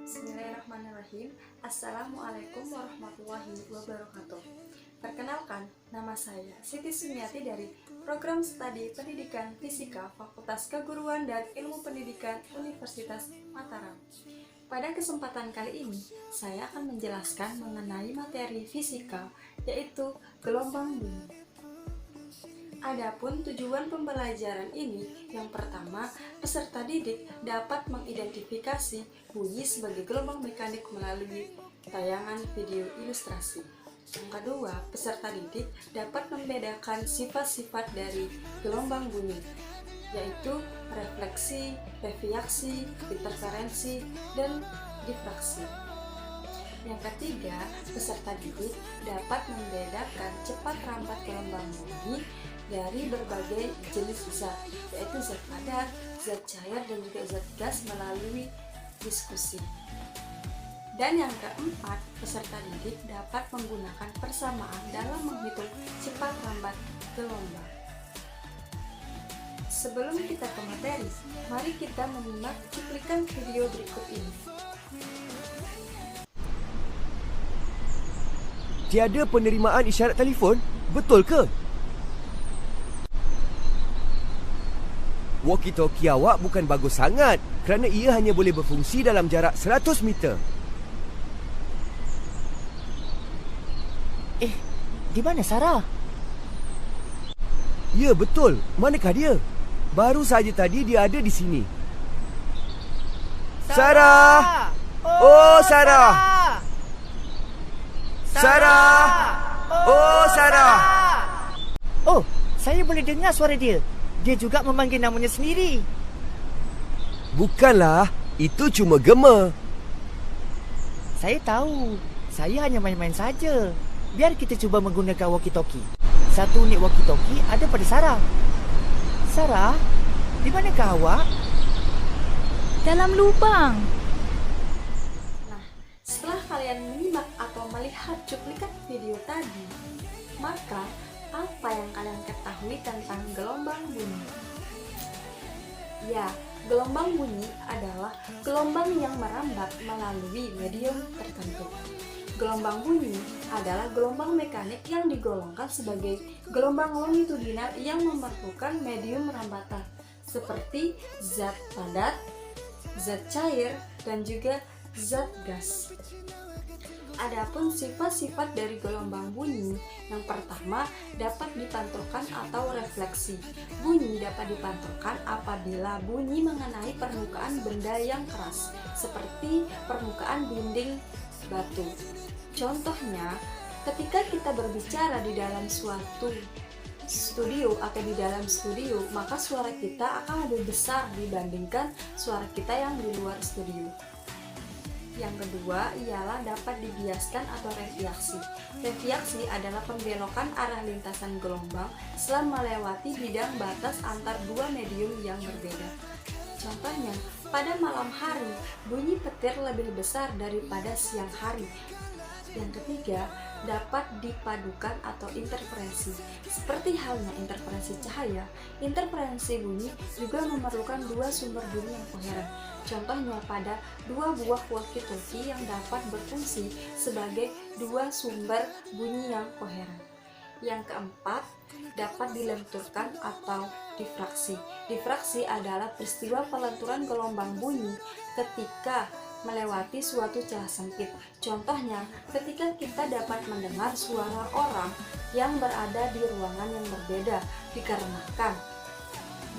Bismillahirrahmanirrahim. Assalamualaikum warahmatullahi wabarakatuh. Perkenalkan, nama saya Siti Sumiati dari Program Studi Pendidikan Fisika Fakultas Keguruan dan Ilmu Pendidikan Universitas Mataram. Pada kesempatan kali ini, saya akan menjelaskan mengenai materi fisika, yaitu gelombang bunyi. Adapun tujuan pembelajaran ini, yang pertama, peserta didik dapat mengidentifikasi bunyi sebagai gelombang mekanik melalui tayangan video ilustrasi. Yang kedua, peserta didik dapat membedakan sifat-sifat dari gelombang bunyi, yaitu refleksi, deviasi, interferensi, dan difraksi. Yang ketiga, peserta didik dapat membedakan cepat rambat gelombang bunyi dari berbagai jenis zat, yaitu zat padat, zat cair, dan juga zat gas melalui diskusi. Dan yang keempat, peserta didik dapat menggunakan persamaan dalam menghitung cepat rambat gelombang. Sebelum kita ke materi, mari kita menyimak cuplikan video berikut ini. Tiada penerimaan isyarat telefon, betul ke? Walkie-talkie awak bukan bagus sangat kerana ia hanya boleh berfungsi dalam jarak 100 meter. Di mana Sarah? Ya, betul. Manakah dia? Baru saja tadi dia ada di sini. Sarah! Oh, Sarah! Sarah! Oh, Sarah! Oh, saya boleh dengar suara dia. Dia juga memanggil namanya sendiri. Bukanlah, itu cuma gema. Saya tahu. Saya hanya main-main saja. Biar kita cuba menggunakan walkie-talkie. Satu unit walkie-talkie ada pada Sarah. Sarah, di manakah awak? Dalam lubang. Nah, setelah kalian menyimak atau melihat cuplikan video tadi, maka apa yang kalian ketahui tentang gelombang bunyi? Ya, gelombang bunyi adalah gelombang yang merambat melalui medium tertentu. Gelombang bunyi adalah gelombang mekanik yang digolongkan sebagai gelombang longitudinal yang memerlukan medium rambatan, seperti zat padat, zat cair, dan juga zat gas. Adapun sifat-sifat dari gelombang bunyi, yang pertama dapat dipantulkan atau refleksi. Bunyi dapat dipantulkan apabila bunyi mengenai permukaan benda yang keras, seperti permukaan dinding batu. Contohnya, ketika kita berbicara di dalam suatu studio atau di dalam studio, maka suara kita akan lebih besar dibandingkan suara kita yang di luar studio. Yang kedua ialah dapat dibiaskan atau reaksi. Reaksi adalah pembelokan arah lintasan gelombang setelah melewati bidang batas antar dua medium yang berbeda. Contohnya, pada malam hari, bunyi petir lebih besar daripada siang hari. Yang ketiga, dapat dipadukan atau interferensi. Seperti halnya interferensi cahaya, interferensi bunyi juga memerlukan dua sumber bunyi yang koheren. Contohnya pada dua buah walkie-talkie yang dapat berfungsi sebagai dua sumber bunyi yang koheren. Yang keempat, dapat dilenturkan atau difraksi. Difraksi adalah peristiwa pelenturan gelombang bunyi ketika melewati suatu celah sempit. Contohnya, ketika kita dapat mendengar suara orang yang berada di ruangan yang berbeda, dikarenakan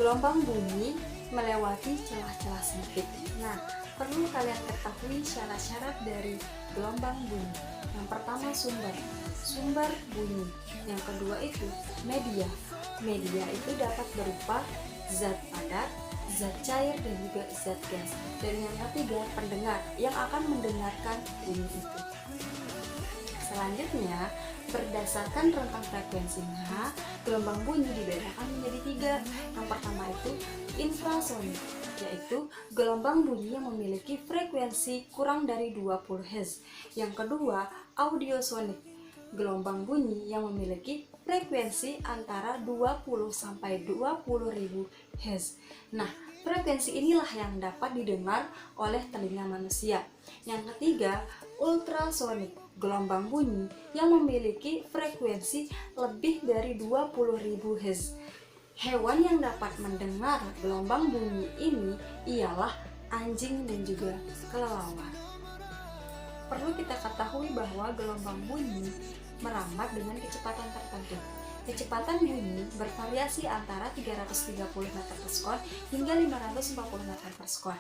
gelombang bunyi melewati celah-celah sempit. Nah, perlu kalian ketahui syarat-syarat dari gelombang bunyi. Yang pertama, sumber bunyi. Yang kedua itu media. Media itu dapat berupa zat padat, zat cair, dan juga zat gas. Dan yang ketiga, pendengar yang akan mendengarkan bunyi itu. Selanjutnya, berdasarkan rentang frekuensinya, gelombang bunyi dibedakan menjadi tiga. Yang pertama itu infrasonik, yaitu gelombang bunyi yang memiliki frekuensi kurang dari 20 Hz. Yang kedua, audiosonik, gelombang bunyi yang memiliki frekuensi antara 20 sampai 20.000 Hz. Nah, Frekuensi inilah yang dapat didengar oleh telinga manusia. Yang ketiga, ultrasonik, gelombang bunyi yang memiliki frekuensi lebih dari 20.000 Hz. Hewan yang dapat mendengar gelombang bunyi ini ialah anjing dan juga kelelawar. Perlu kita ketahui bahwa gelombang bunyi merambat dengan kecepatan tertentu. Kecepatan bunyi bervariasi antara 330 meter per sekon hingga 540 meter per sekon.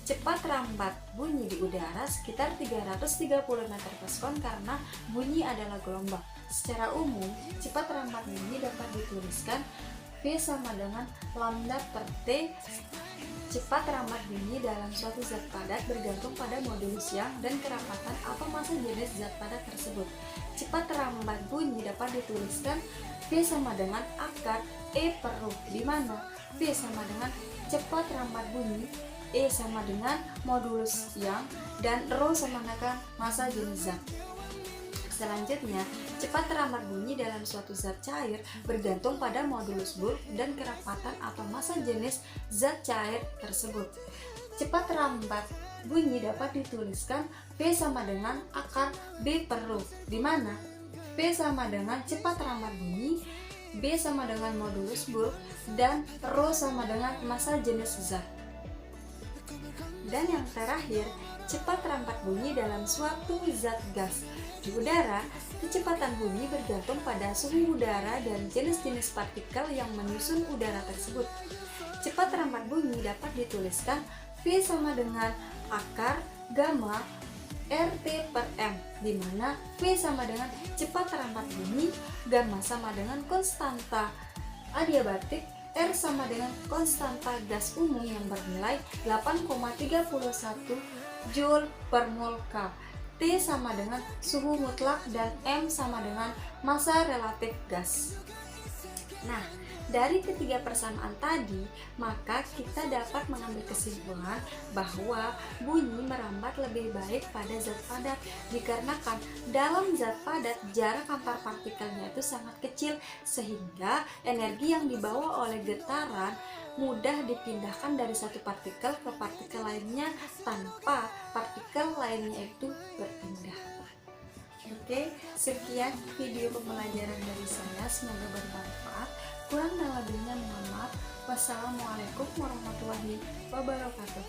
Cepat rambat bunyi di udara sekitar 330 meter per sekon karena bunyi adalah gelombang. Secara umum, cepat rambat bunyi dapat dituliskan V sama dengan lambda per T. Cepat rambat bunyi dalam suatu zat padat bergantung pada modulus yang dan kerapatan atau massa jenis zat padat tersebut. Cepat rambat bunyi dapat dituliskan V sama dengan akar E per Rho, di mana V sama dengan cepat rambat bunyi, E sama dengan modulus yang, dan Rho sama dengan massa jenis zat. Selanjutnya, cepat rambat bunyi dalam suatu zat cair bergantung pada modulus bulk dan kerapatan atau massa jenis zat cair tersebut. Cepat rambat bunyi dapat dituliskan V sama dengan akar B per Rho, di mana V sama dengan cepat rambat bunyi, B sama dengan modulus bulk, dan Rho sama dengan massa jenis zat. Dan yang terakhir, cepat rambat bunyi dalam suatu zat gas. Di udara, kecepatan bunyi bergantung pada suhu udara dan jenis-jenis partikel yang menyusun udara tersebut. Cepat rambat bunyi dapat dituliskan V sama dengan akar gamma RT per M, di mana V sama dengan cepat rambat bunyi, gamma sama dengan konstanta adiabatik, R sama dengan konstanta gas umum yang bernilai 8,31 Joule per mol K, T sama dengan suhu mutlak, dan M sama dengan massa relatif gas. Nah, dari ketiga persamaan tadi, maka kita dapat mengambil kesimpulan bahwa bunyi merambat lebih baik pada zat padat dikarenakan dalam zat padat jarak antar partikelnya itu sangat kecil sehingga energi yang dibawa oleh getaran mudah dipindahkan dari satu partikel ke partikel lainnya tanpa partikel lainnya itu berpindah. Oke, sekian video pembelajaran dari saya, semoga bermanfaat. Kurang dan lebihnya mohon maaf. Wassalamualaikum warahmatullahi wabarakatuh.